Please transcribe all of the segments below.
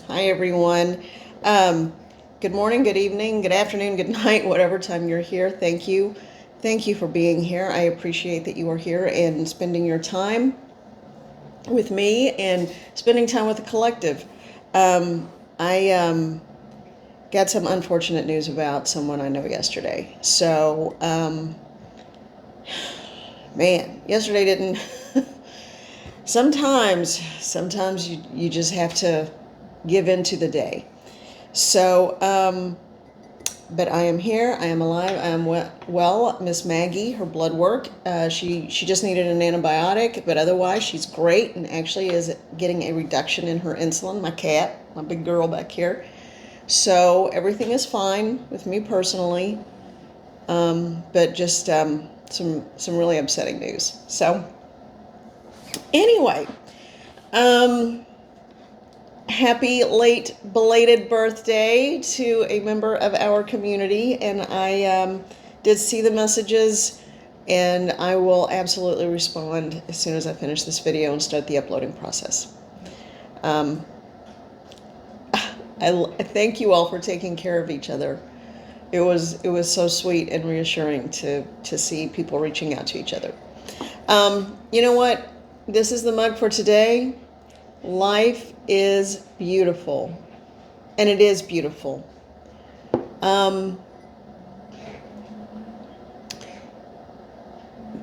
Hi, everyone. Good morning, good evening, good afternoon, good night, whatever time you're here. Thank you. Thank you for being here. I appreciate that you are here and spending your time with me and spending time with the collective. I got some unfortunate news about someone I know yesterday. So, man, yesterday didn't. sometimes you just have to give into the day. So, but I am here. I am alive. I am well. Miss Maggie, her blood work. She just needed an antibiotic, but otherwise she's great and actually is getting a reduction in her insulin. My cat, my big girl back here. So everything is fine with me personally, but just some really upsetting news. So anyway, happy late belated birthday to a member of our community, and I did see the messages, and I will absolutely respond as soon as I finish this video and start the uploading process. I thank you all for taking care of each other. It was so sweet and reassuring to see people reaching out to each other. You know what? This is the mug for today. Life is beautiful, and it is beautiful.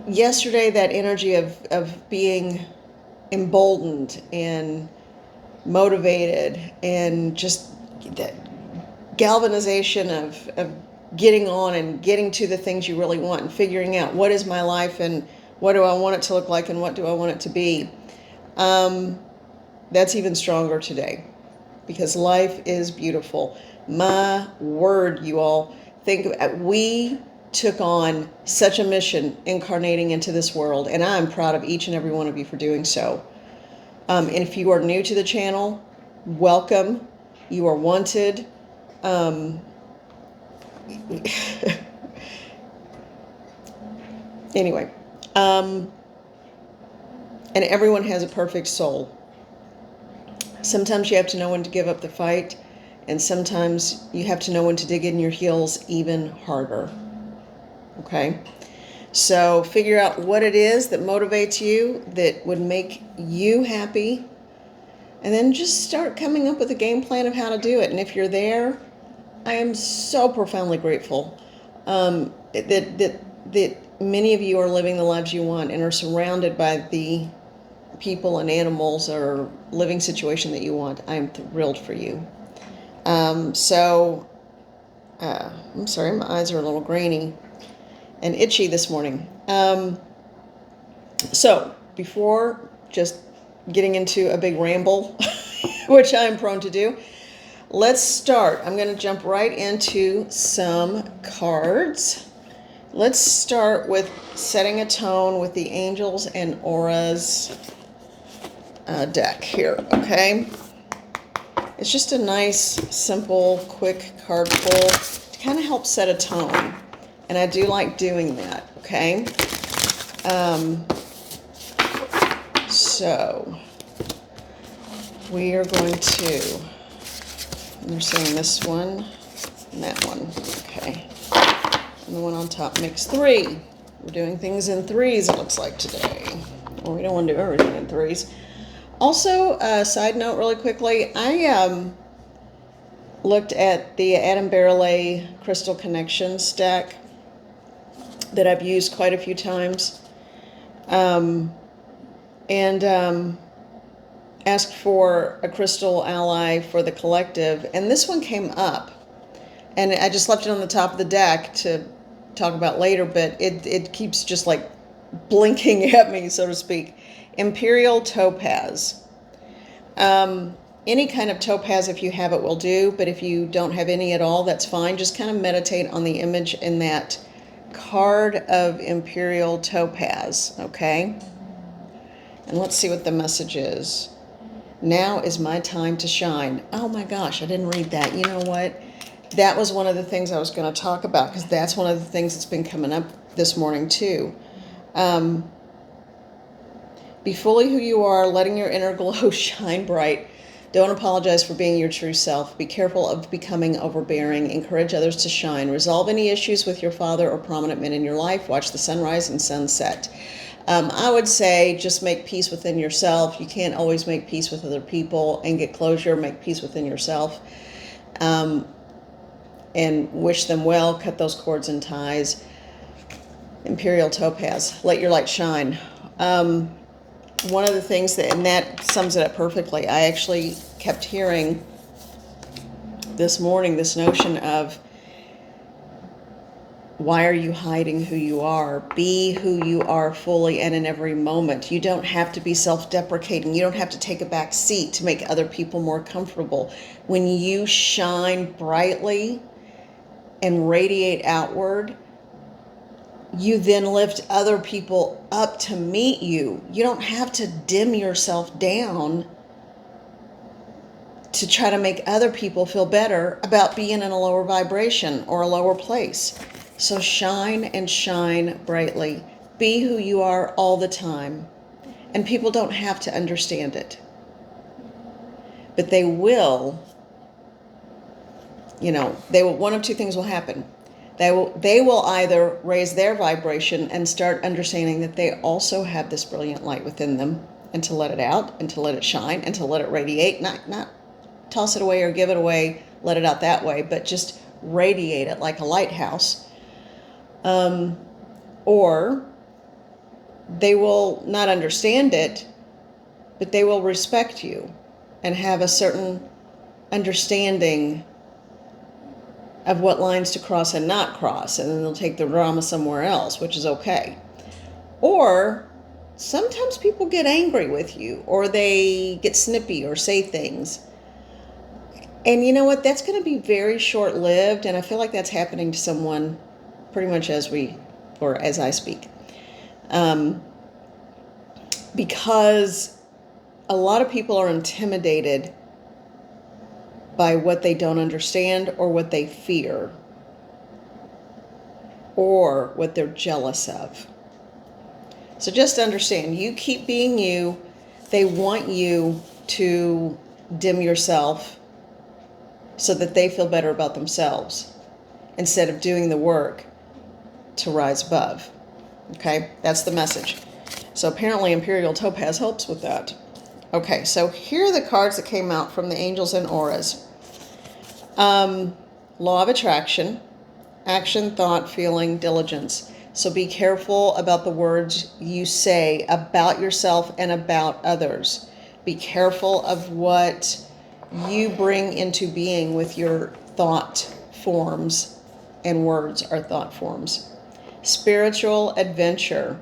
Yesterday, that energy of being emboldened and motivated and just that galvanization of getting on and getting to the things you really want and figuring out what is my life and what do I want it to look like and what do I want it to be. That's even stronger today because life is beautiful. My word, you all. We took on such a mission incarnating into this world, and I'm proud of each and every one of you for doing so. And if you are new to the channel, welcome. You are wanted. Anyway, and everyone has a perfect soul. Sometimes you have to know when to give up the fight, and sometimes you have to know when to dig in your heels even harder. Okay? So figure out what it is that motivates you, that would make you happy, and then just start coming up with a game plan of how to do it. And if you're there, I am so profoundly grateful that many of you are living the lives you want and are surrounded by the people and animals or living situation that you want. I am thrilled for you. I'm sorry, my eyes are a little grainy and itchy this morning. So before just getting into a big ramble, which I'm prone to do, let's start. I'm going to jump right into some cards. Let's start with setting a tone with the Angels and Auras deck here, okay? It's just a nice, simple, quick card pull to kind of help set a tone. And I do like doing that, okay? So we are going to, they're saying this one and that one, okay. And the one on top makes 3. We're doing things in 3s, it looks like today. Well, we don't want to do everything in 3s. Also, side note really quickly, I looked at the Adam Barrelay Crystal Connections deck that I've used quite a few times, and asked for a crystal ally for the collective, and this one came up, and I just left it on the top of the deck to talk about later, but it keeps just like blinking at me, so to speak. Imperial Topaz. Any kind of topaz, if you have it, will do, but if you don't have any at all, that's fine. Just kind of meditate on the image in that card of Imperial Topaz, okay? And let's see what the message is. Now is my time to shine. Oh my gosh, I didn't read that. You know what? That was one of the things I was going to talk about, because that's one of the things that's been coming up this morning too. Be fully who you are, letting your inner glow shine bright. Don't apologize for being your true self. Be careful of becoming overbearing. Encourage others to shine. Resolve any issues with your father or prominent men in your life. Watch the sunrise and sunset. I would say just make peace within yourself. You can't always make peace with other people and get closure. Make peace within yourself. And wish them well. Cut those cords and ties. Imperial Topaz. Let your light shine. One of the things that, and that sums it up perfectly, I actually kept hearing this morning this notion of, why are you hiding who you are? Be who you are fully and in every moment. You don't have to be self-deprecating. You don't have to take a back seat to make other people more comfortable. When you shine brightly and radiate outward, you then lift other people up to meet you. You don't have to dim yourself down to try to make other people feel better about being in a lower vibration or a lower place. So shine and shine brightly. Be who you are all the time. And people don't have to understand it. But they will, one of two things will happen. They will either raise their vibration and start understanding that they also have this brilliant light within them, and to let it out and to let it shine and to let it radiate, not toss it away or give it away, let it out that way, but just radiate it like a lighthouse. Or they will not understand it, but they will respect you and have a certain understanding of what lines to cross and not cross, and then they'll take the drama somewhere else, which is okay. Or sometimes people get angry with you, or they get snippy or say things. And you know what? That's going to be very short-lived, and I feel like that's happening to someone pretty much as I speak. Because a lot of people are intimidated by what they don't understand or what they fear or what they're jealous of. So just understand, you keep being you. They want you to dim yourself so that they feel better about themselves instead of doing the work to rise above. Okay, that's the message. So apparently Imperial Topaz helps with that. Okay, so here are the cards that came out from the angels and auras. Law of attraction, action, thought, feeling, diligence. So be careful about the words you say about yourself and about others. Be careful of what you bring into being with your thought forms, and words are thought forms. Spiritual adventure,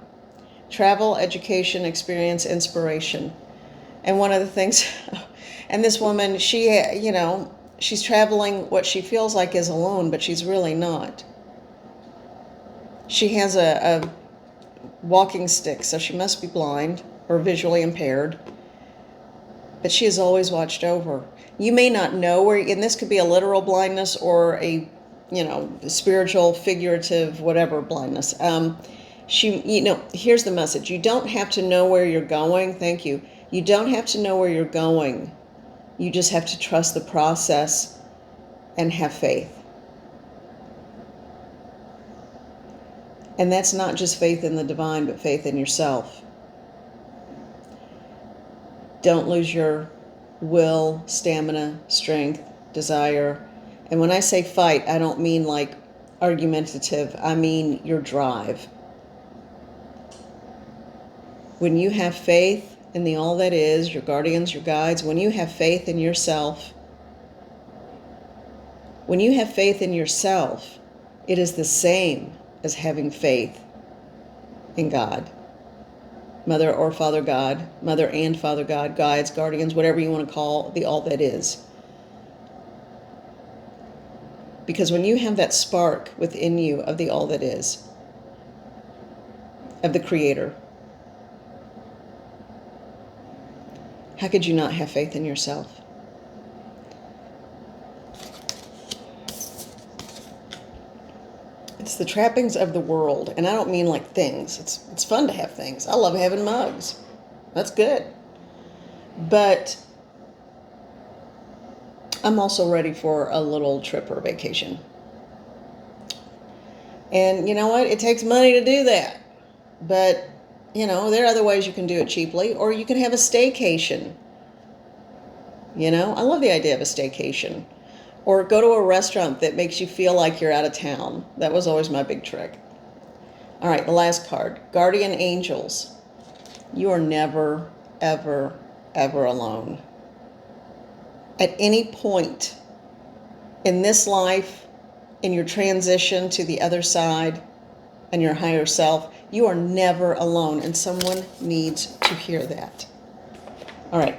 travel, education, experience, inspiration. And one of the things, and this woman, she's traveling what she feels like is alone, but she's really not. She has a walking stick, so she must be blind or visually impaired. But she is always watched over. You may not know where, and this could be a literal blindness or a, spiritual, figurative, whatever blindness. Here's the message. You don't have to know where you're going. Thank you. You don't have to know where you're going. You just have to trust the process and have faith. And that's not just faith in the divine, but faith in yourself. Don't lose your will, stamina, strength, desire. And when I say fight, I don't mean like argumentative. I mean your drive. When you have faith in the all that is, your guardians, your guides, when you have faith in yourself, it is the same as having faith in God. Mother or Father God, Mother and Father God, guides, guardians, whatever you want to call the all that is. Because when you have that spark within you of the all that is, of the Creator, how could you not have faith in yourself? It's the trappings of the world, and I don't mean like things. It's fun to have things. I love having mugs. That's good. But I'm also ready for a little trip or vacation. And you know what? It takes money to do that. But, you know, there are other ways you can do it cheaply, or you can have a staycation. You know, I love the idea of a staycation. Or go to a restaurant that makes you feel like you're out of town. That was always my big trick. All right, the last card. Guardian Angels. You are never, ever, ever alone. At any point in this life, in your transition to the other side and your higher self, you are never alone, and someone needs to hear that. All right.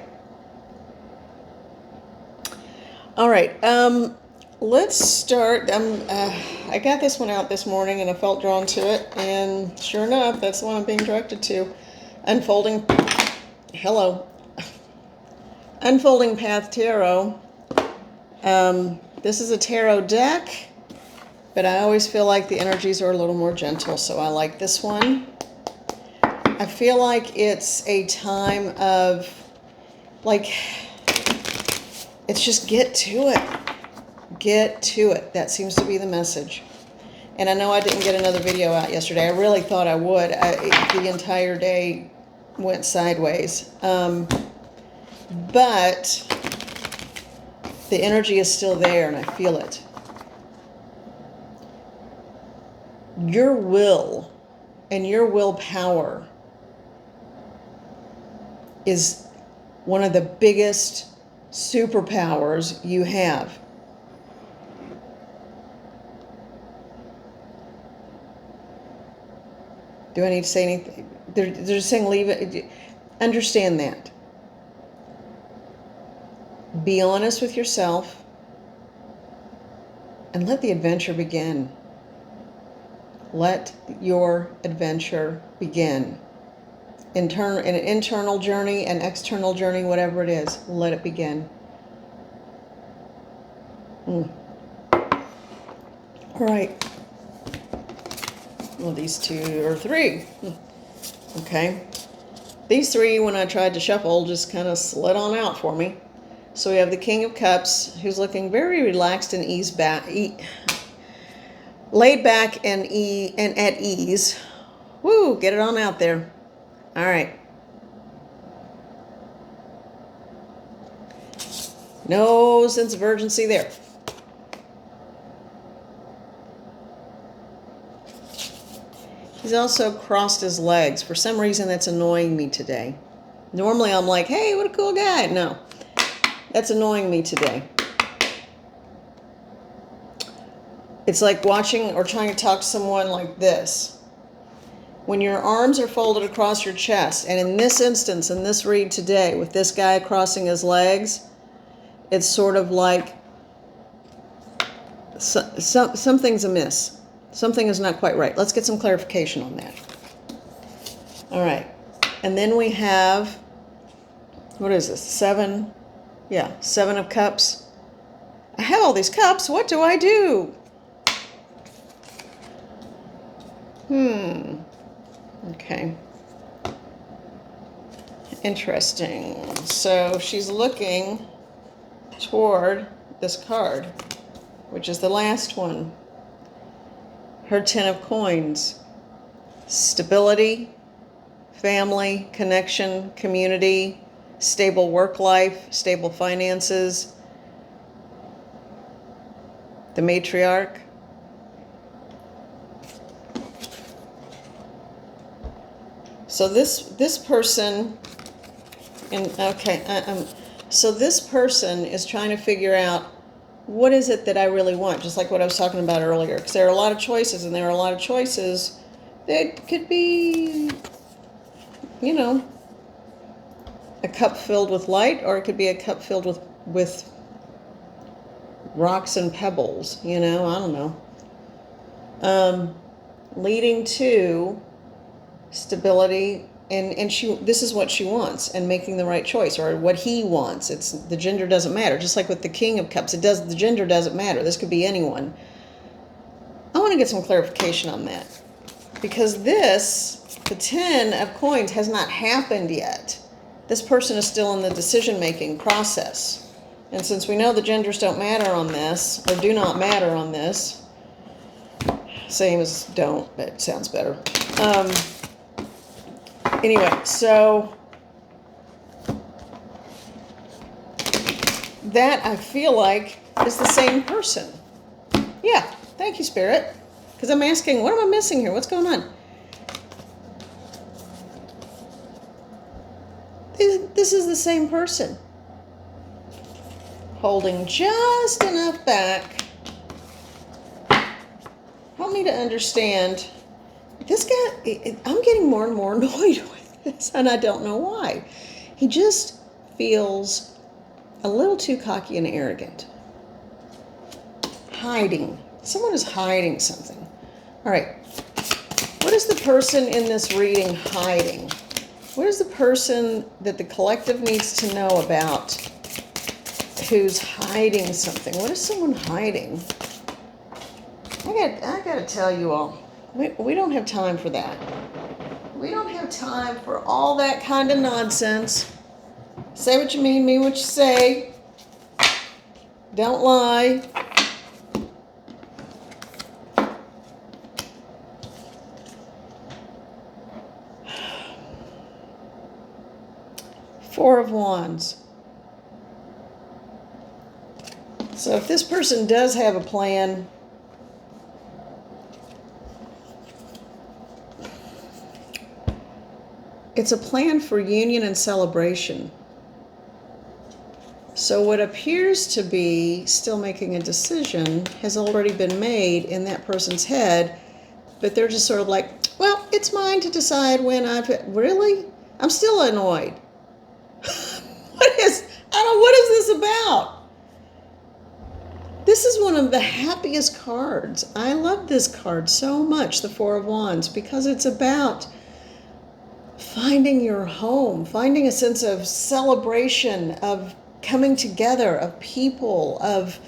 All right. Let's start. I got this one out this morning, and I felt drawn to it, and sure enough, that's the one I'm being directed to. Unfolding Path Tarot. This is a tarot deck, but I always feel like the energies are a little more gentle, so I like this one. I feel like it's a time of, like, it's just get to it. Get to it. That seems to be the message. And I know I didn't get another video out yesterday. I really thought I would. The entire day went sideways. But the energy is still there, and I feel it. Your will and your willpower is one of the biggest superpowers you have. Do I need to say anything? They're just saying leave it. Understand that. Be honest with yourself and let the adventure begin. Let your adventure begin. An internal journey, an external journey, whatever it is, let it begin. All right. Well, these two or three. Okay. These three, when I tried to shuffle, just kind of slid on out for me. So we have the King of Cups, who's looking very relaxed and laid back and at ease. Woo, get it on out there. All right. No sense of urgency there. He's also crossed his legs. For some reason, that's annoying me today. Normally, I'm like, hey, what a cool guy. No, that's annoying me today. It's like watching or trying to talk to someone like this. When your arms are folded across your chest, and in this instance, in this read today, with this guy crossing his legs, it's sort of like something's amiss. Something is not quite right. Let's get some clarification on that. All right. And then we have, what is this? 7? Yeah, 7 of Cups. I have all these cups. What do I do? Okay. Interesting. So she's looking toward this card, which is the last one. Her 10 of Coins. Stability, family, connection, community, stable work life, stable finances. The matriarch. So this person, so this person is trying to figure out, what is it that I really want? Just like what I was talking about earlier. Because there are a lot of choices, and there are a lot of choices that could be, you know, a cup filled with light, or it could be a cup filled with rocks and pebbles, you know, I don't know. Leading to stability, and this is what she wants, and making the right choice, or what he wants. It's the gender doesn't matter. Just like with the King of Cups, the gender doesn't matter. This could be anyone. I want to get some clarification on that, because the 10 of Coins has not happened yet. This person is still in the decision-making process. And since we know the genders don't matter on this, or do not matter on this, same as don't, but it sounds better. Anyway, so that I feel like is the same person. Yeah, thank you, Spirit. Because I'm asking, what am I missing here? What's going on? This is the same person. Holding just enough back. Help me to understand. This guy, I'm getting more and more annoyed with this, and I don't know why. He just feels a little too cocky and arrogant. Hiding. Someone is hiding something. All right. What is the person in this reading hiding? What is the person that the collective needs to know about who's hiding something? What is someone hiding? I got to tell you all, we don't have time for that. We don't have time for all that kind of nonsense. Say what you mean what you say. Don't lie. Four of Wands. So if this person does have a plan, it's a plan for union and celebration. So what appears to be still making a decision has already been made in that person's head, but they're just sort of like, well, it's mine to decide when really? I'm still annoyed. What is this about? This is one of the happiest cards. I love this card so much, the Four of Wands, because it's about finding your home, finding a sense of celebration, of coming together, of people, of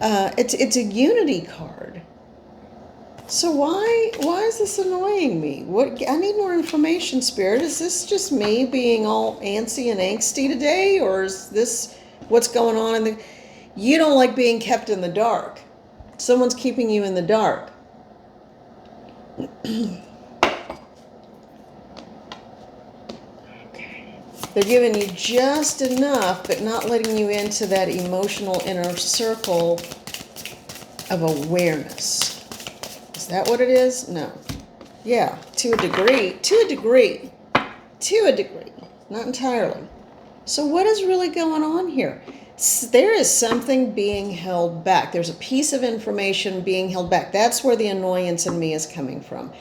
it's a unity card. So why is this annoying me? I need more information, Spirit. Is this just me being all antsy and angsty today, or is this what's going on you don't like being kept in the dark. Someone's keeping you in the dark. They're giving you just enough, but not letting you into that emotional inner circle of awareness. Is that what it is? No. Yeah, to a degree. Not entirely. So what is really going on here? There is something being held back. There's a piece of information being held back. That's where the annoyance in me is coming from.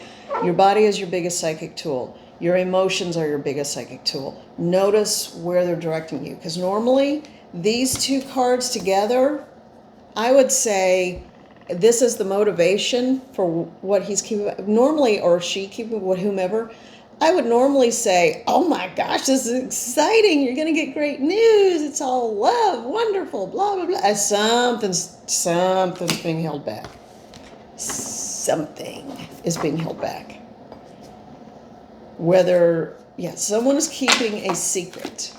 Your body is your biggest psychic tool. Your emotions are your biggest psychic tool. Notice where they're directing you. Because normally, these two cards together, I would say this is the motivation for what he's keeping. Normally, or she keeping, whomever, I would normally say, oh my gosh, this is exciting. You're going to get great news. It's all love, wonderful, blah, blah, blah. Something's being held back. Something is being held back. Someone is keeping a secret.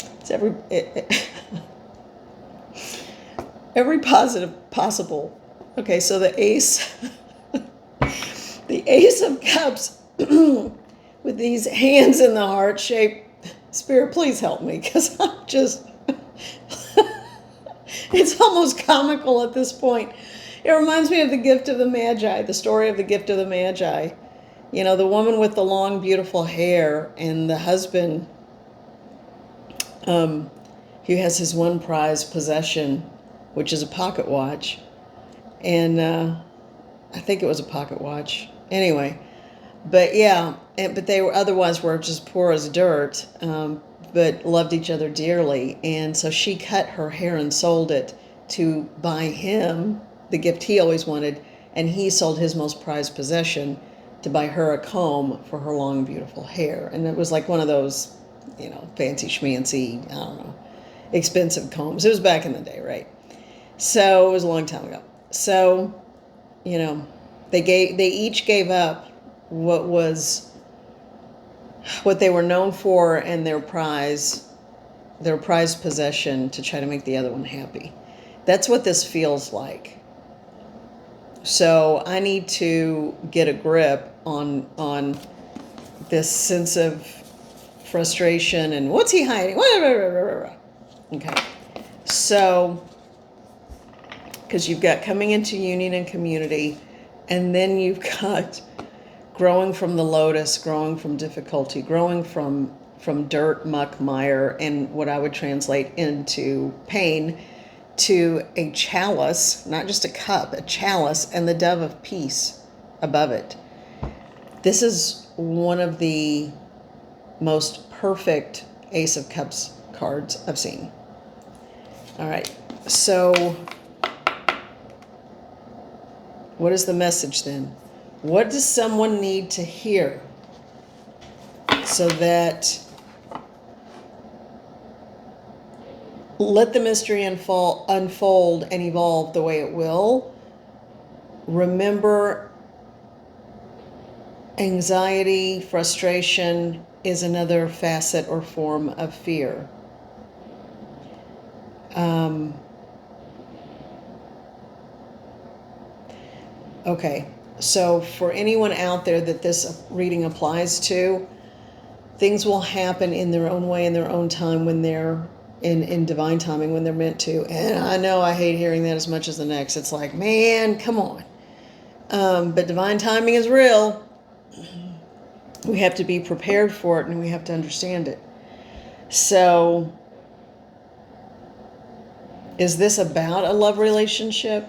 It's every positive possible. Okay, so the Ace of Cups with these hands in the heart shape. Spirit, please help me, because I'm just... It's almost comical at this point. It reminds me of the Gift of the Magi, the story of the Gift of the Magi. You know, the woman with the long, beautiful hair and the husband who has his one prized possession, which is a pocket watch. And I think it was a pocket watch. Anyway, but yeah, but they were otherwise were just poor as dirt. But loved each other dearly. And so she cut her hair and sold it to buy him the gift he always wanted. And he sold his most prized possession to buy her a comb for her long, beautiful hair. And it was like one of those, fancy schmancy, I don't know, expensive combs. It was back in the day, right? So it was a long time ago. So, they each gave up what they were known for and their prized possession to try to make the other one happy. That's what this feels like. So I need to get a grip on this sense of frustration and what's he hiding? Okay. So, because you've got coming into union and community, and then you've got growing from the lotus, growing from difficulty, growing from dirt, muck, mire, and what I would translate into pain, to a chalice, not just a cup, a chalice, and the dove of peace above it. This is one of the most perfect Ace of Cups cards I've seen. All right, so what is the message then? What does someone need to hear so that let the mystery unfold and evolve the way it will? Remember, anxiety, frustration is another facet or form of fear. Okay, so for anyone out there that this reading applies to, things will happen in their own way, in their own time, when they're in divine timing, when they're meant to. And I know I hate hearing that as much as the next. It's like, man, come on. But divine timing is real. We have to be prepared for it, and we have to understand it. So, is this about a love relationship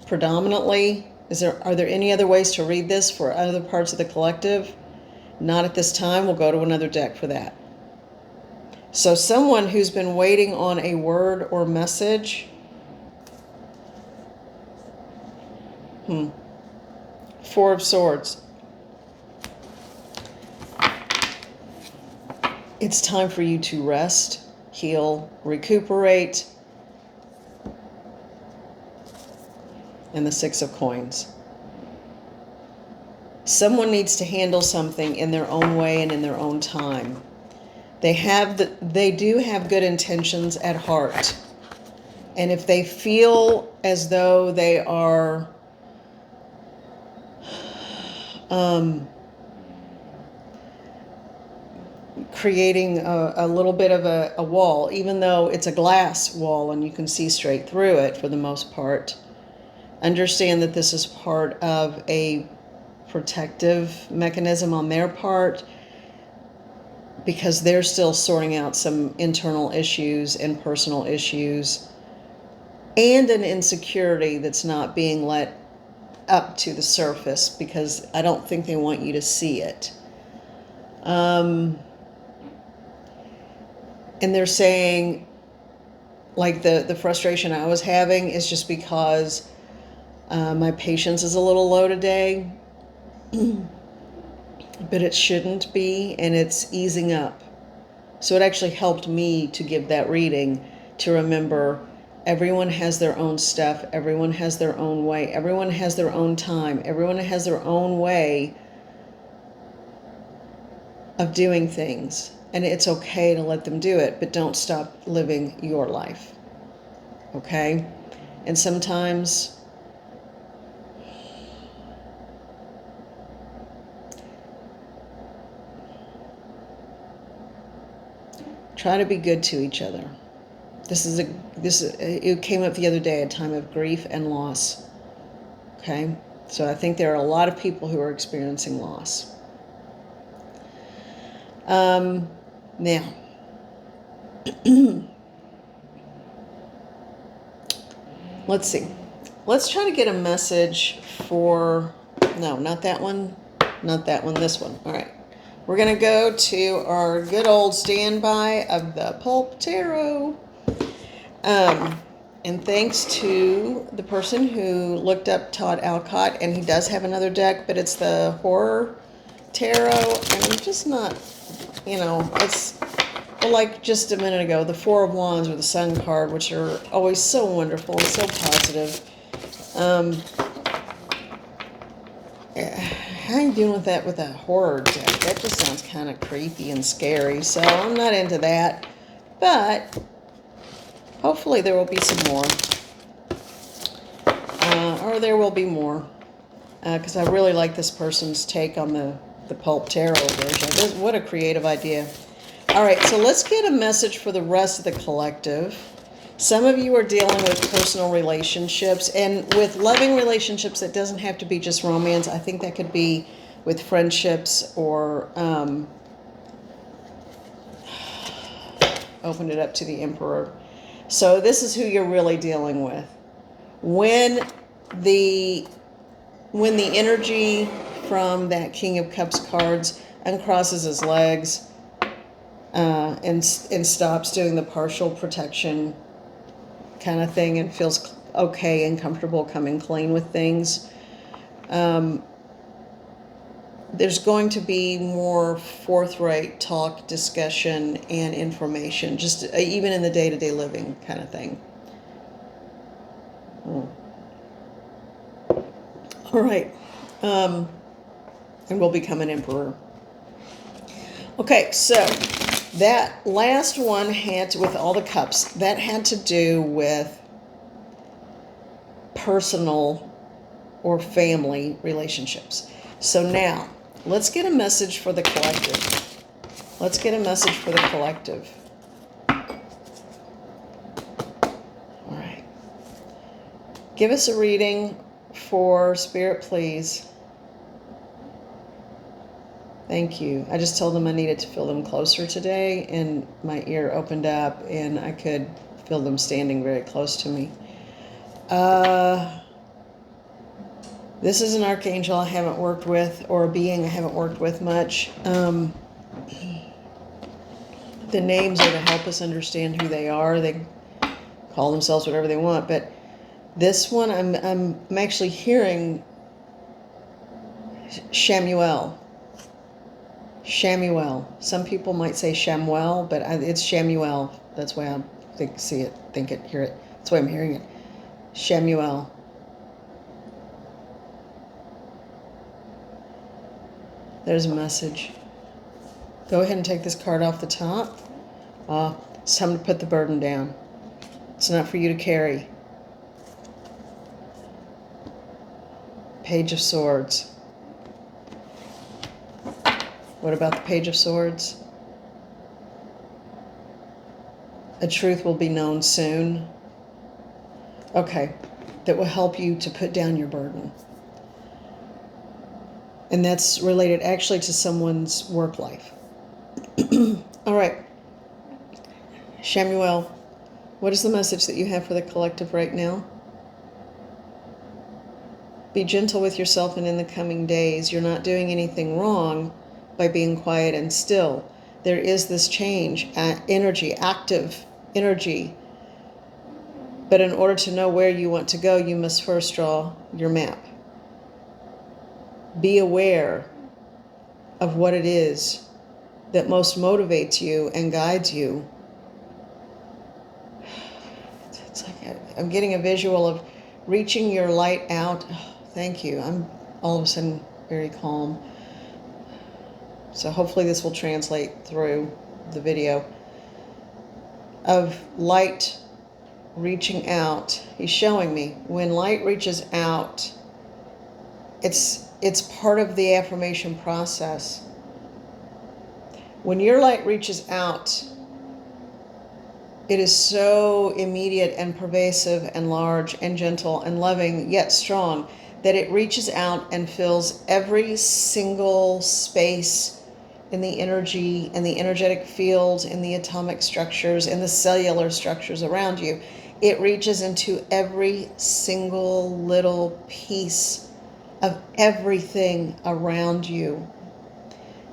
predominantly? Are there any other ways to read this for other parts of the collective? Not at this time. We'll go to another deck for that. So someone who's been waiting on a word or message. Four of Swords. It's time for you to rest, heal, recuperate. And the Six of Coins. Someone needs to handle something in their own way and in their own time. They do have good intentions at heart. And if they feel as though they are creating a little bit of a wall, even though it's a glass wall and you can see straight through it for the most part, understand that this is part of a protective mechanism on their part, because they're still sorting out some internal issues and personal issues and an insecurity that's not being let up to the surface, because I don't think they want you to see it. And they're saying, like, the frustration I was having is just because my patience is a little low today. But it shouldn't be, and it's easing up. So it actually helped me to give that reading, to remember everyone has their own stuff, everyone has their own way, everyone has their own time, everyone has their own way of doing things. And it's okay to let them do it, but don't stop living your life. Okay? And sometimes try to be good to each other. It came up the other day, a time of grief and loss. Okay? So I think there are a lot of people who are experiencing loss. Now, let's see. Let's try to get a message for, no, not that one, not that one, this one. All right. We're going to go to our good old standby of the Pulp Tarot. And thanks to the person who looked up Todd Alcott, and he does have another deck, but it's the Horror Tarot, and I'm just not, it's like just a minute ago, the Four of Wands or the Sun card, which are always so wonderful and so positive. how are you doing with that with a horror deck? That just sounds kind of creepy and scary. So I'm not into that. But hopefully there will be some more. Or there will be more. Because I really like this person's take on the Pulp Tarot version. What a creative idea. All right, so let's get a message for the rest of the collective. Some of you are dealing with personal relationships, and with loving relationships, it doesn't have to be just romance. I think that could be with friendships or opened it up to the Emperor. So this is who you're really dealing with. When the energy from that King of Cups cards uncrosses his legs and stops doing the partial protection kind of thing and feels okay and comfortable coming clean with things, there's going to be more forthright talk, discussion, and information, just even in the day-to-day living kind of thing. All right. And will become an emperor. Okay, so that last one had to, with all the cups, that had to do with personal or family relationships. So now, let's get a message for the collective. Let's get a message for the collective. All right. Give us a reading for Spirit, please. Thank you. I just told them I needed to feel them closer today, and my ear opened up, and I could feel them standing very close to me. This is an archangel I haven't worked with, or a being I haven't worked with much. The names are to help us understand who they are. They call themselves whatever they want, but this one I'm actually hearing Chamuel. Chamuel. Some people might say Chamuel, but it's Chamuel. That's why I see it, think it, hear it. That's why I'm hearing it. Chamuel. There's a message. Go ahead and take this card off the top. It's time to put the burden down. It's not for you to carry. Page of Swords. What about the Page of Swords? A truth will be known soon. Okay, that will help you to put down your burden. And that's related actually to someone's work life. All right. Chamuel, what is the message that you have for the collective right now? Be gentle with yourself, and in the coming days, you're not doing anything wrong by being quiet and still. There is this change, energy, active energy. But in order to know where you want to go, you must first draw your map. Be aware of what it is that most motivates you and guides you. It's like I'm getting a visual of reaching your light out. Oh, thank you. I'm all of a sudden very calm. So hopefully this will translate through the video. Of light reaching out. He's showing me when light reaches out, it's part of the affirmation process. When your light reaches out, it is so immediate and pervasive and large and gentle and loving, yet strong, that it reaches out and fills every single space in the energy and the energetic field, in the atomic structures, in the cellular structures around you. It reaches into every single little piece of everything around you.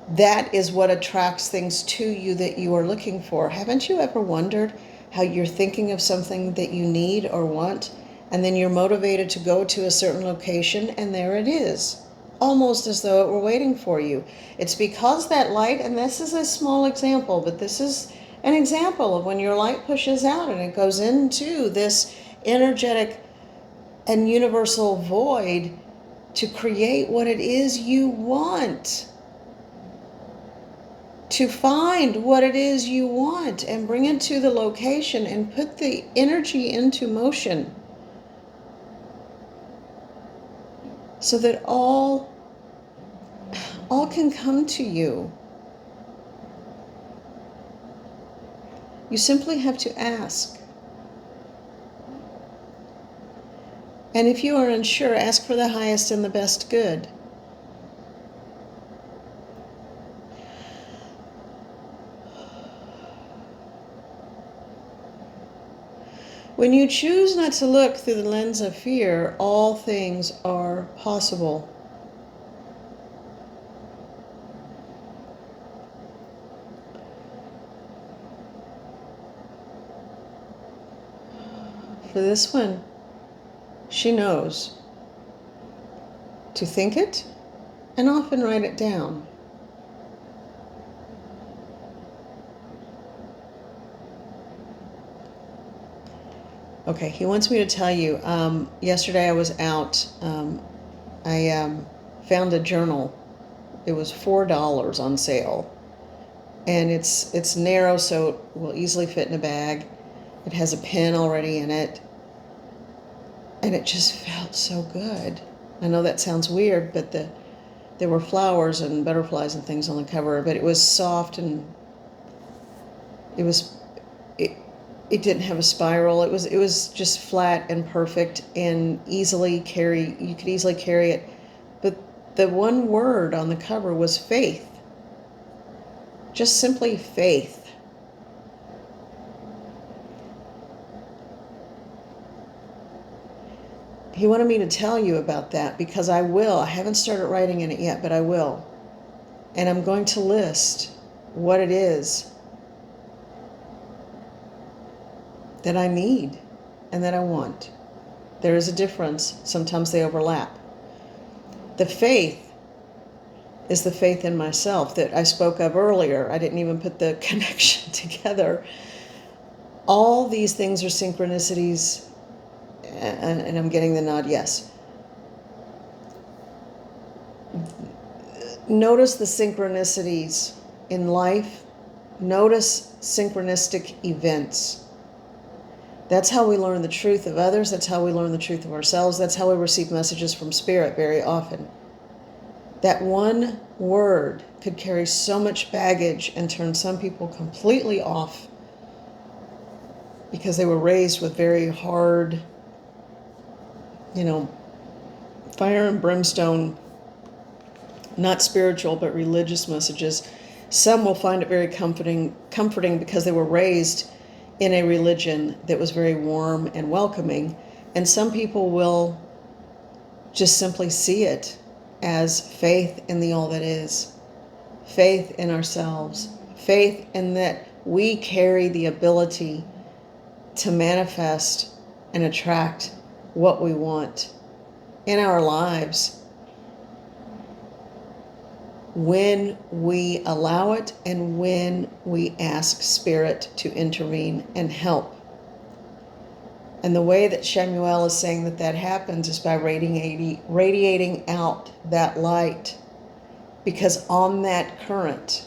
That is what attracts things to you that you are looking for. Haven't you ever wondered how you're thinking of something that you need or want, and then you're motivated to go to a certain location, and there it is, almost as though it were waiting for you? It's because that light, and this is a small example, but this is an example of when your light pushes out and it goes into this energetic and universal void, to create what it is you want, to find what it is you want and bring it to the location and put the energy into motion so that all can come to you. You simply have to ask. And if you are unsure, ask for the highest and the best good. When you choose not to look through the lens of fear, all things are possible. For this one, she knows to think it and often write it down. Okay, he wants me to tell you, yesterday I was out, I found a journal. It was $4 on sale. And it's narrow, so it will easily fit in a bag. It has a pen already in it. And it just felt so good. I know that sounds weird, but there were flowers and butterflies and things on the cover, but it was soft and it didn't have a spiral. It was just flat and perfect and you could easily carry it. But the one word on the cover was faith. Just simply faith. He wanted me to tell you about that because I will. I haven't started writing in it yet, but I will. And I'm going to list what it is that I need and that I want. There is a difference. Sometimes they overlap. The faith is the faith in myself that I spoke of earlier. I didn't even put the connection together. All these things are synchronicities, and I'm getting the nod, yes. Notice the synchronicities in life. Notice synchronistic events. That's how we learn the truth of others. That's how we learn the truth of ourselves. That's how we receive messages from Spirit very often. That one word could carry so much baggage and turn some people completely off because they were raised with very hard, fire and brimstone, not spiritual, but religious messages. Some will find it very comforting because they were raised in a religion that was very warm and welcoming. And some people will just simply see it as faith in the all that is, faith in ourselves, faith in that we carry the ability to manifest and attract what we want in our lives when we allow it and when we ask Spirit to intervene and help. And the way that Chamuel is saying that happens is by radiating out that light. Because on that current,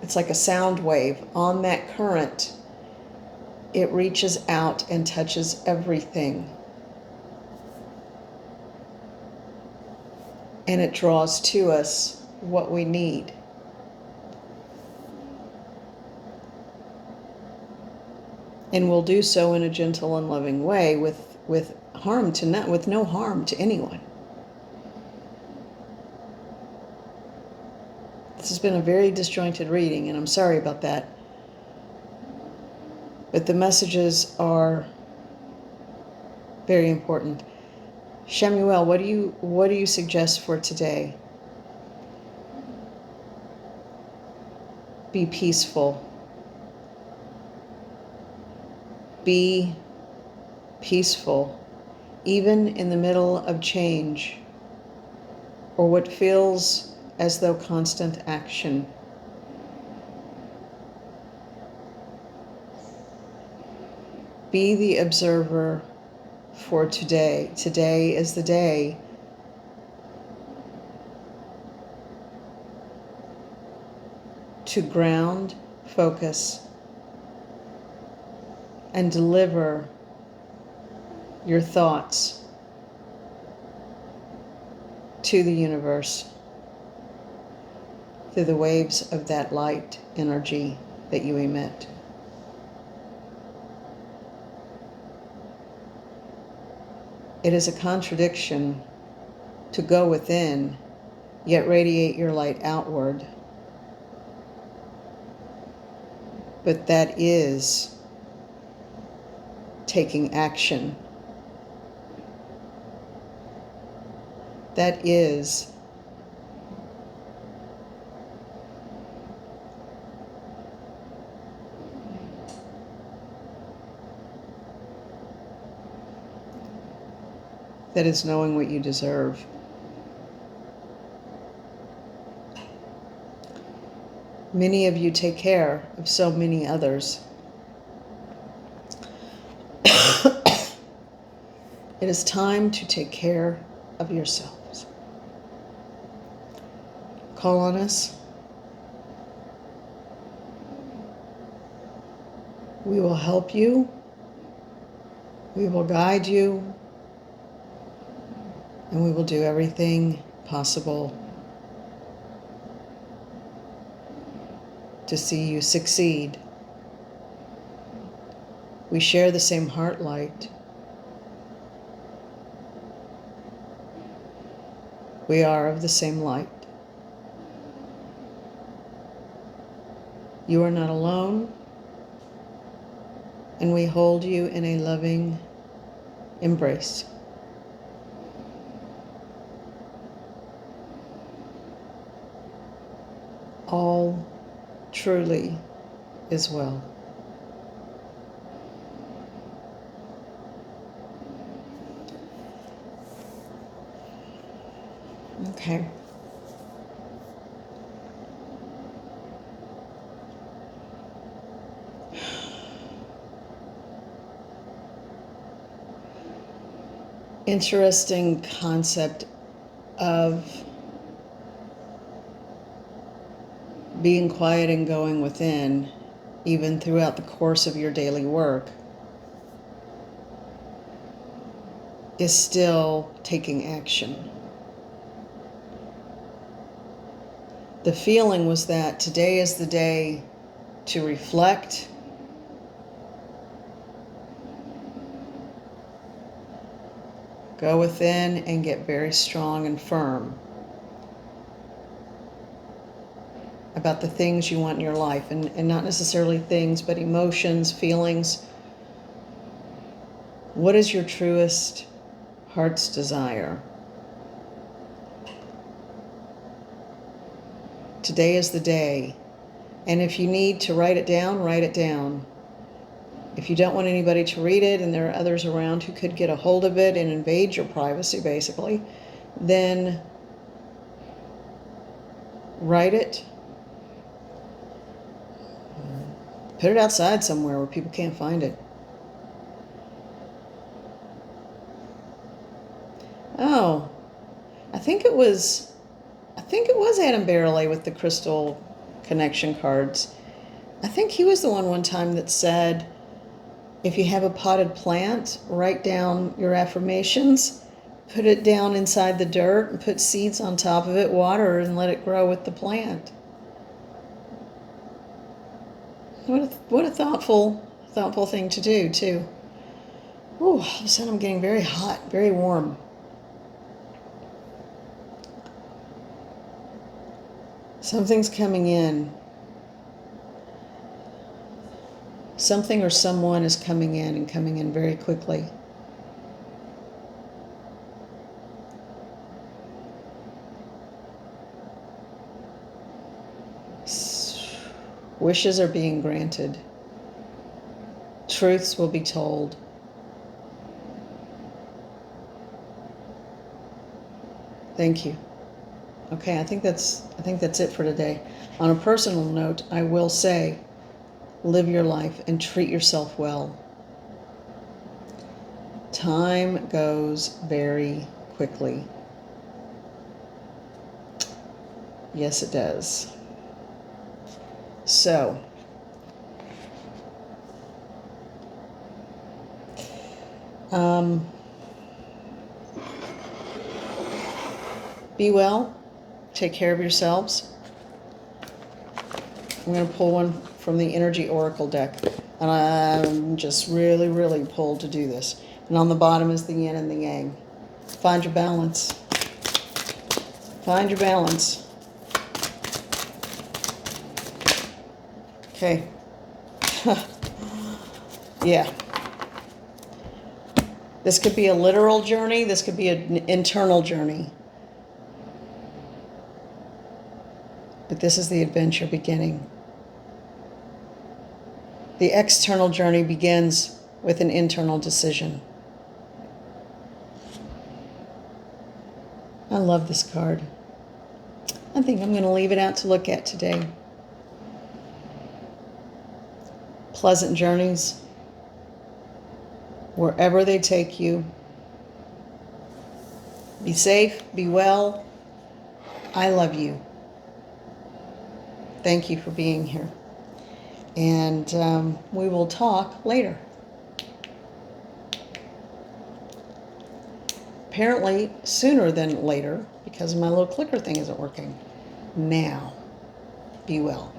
it's like a sound wave, on that current, it reaches out and touches everything. And it draws to us what we need. And will do so in a gentle and loving way with no harm to anyone. This has been a very disjointed reading, and I'm sorry about that. But the messages are very important. Chamuel, what do you suggest for today? Be peaceful. Be peaceful, even in the middle of change, or what feels as though constant action. Be the observer for today. Today is the day to ground, focus, and deliver your thoughts to the universe through the waves of that light energy that you emit. It is a contradiction to go within, yet radiate your light outward. But that is taking action. That is knowing what you deserve. Many of you take care of so many others. It is time to take care of yourselves. Call on us. We will help you. We will guide you. And we will do everything possible to see you succeed. We share the same heart light. We are of the same light. You are not alone, and we hold you in a loving embrace. All truly is well. Okay. Interesting concept of being quiet and going within, even throughout the course of your daily work, is still taking action. The feeling was that today is the day to reflect, go within, and get very strong and firm about the things you want in your life, and not necessarily things, but emotions, feelings. What is your truest heart's desire? Today is the day. And if you need to write it down, write it down. If you don't want anybody to read it, and there are others around who could get a hold of it and invade your privacy, basically, then write it. Put it outside somewhere where people can't find it. Oh, I think it was Adam Barrelay with the crystal connection cards. I think he was the one time that said, if you have a potted plant, write down your affirmations, put it down inside the dirt, and put seeds on top of it, water, and let it grow with the plant. What a thoughtful thing to do, too. Ooh, all of a sudden I'm getting very hot, very warm. Something's coming in. Something or someone is coming in, and coming in very quickly. Wishes are being granted. Truths will be told. Thank you. Okay, I think that's it for today. On a personal note, I will say, live your life and treat yourself well. Time goes very quickly. Yes, it does. So, be well. Take care of yourselves. I'm going to pull one from the Energy Oracle deck. And I'm just really, really pulled to do this. And on the bottom is the yin and the yang. Find your balance. Find your balance. Okay. Yeah. This could be a literal journey. This could be an internal journey. But this is the adventure beginning. The external journey begins with an internal decision. I love this card. I think I'm going to leave it out to look at today. Pleasant journeys, wherever they take you. Be safe, be well. I love you. Thank you for being here. And we will talk later. Apparently sooner than later because my little clicker thing isn't working. Now, be well.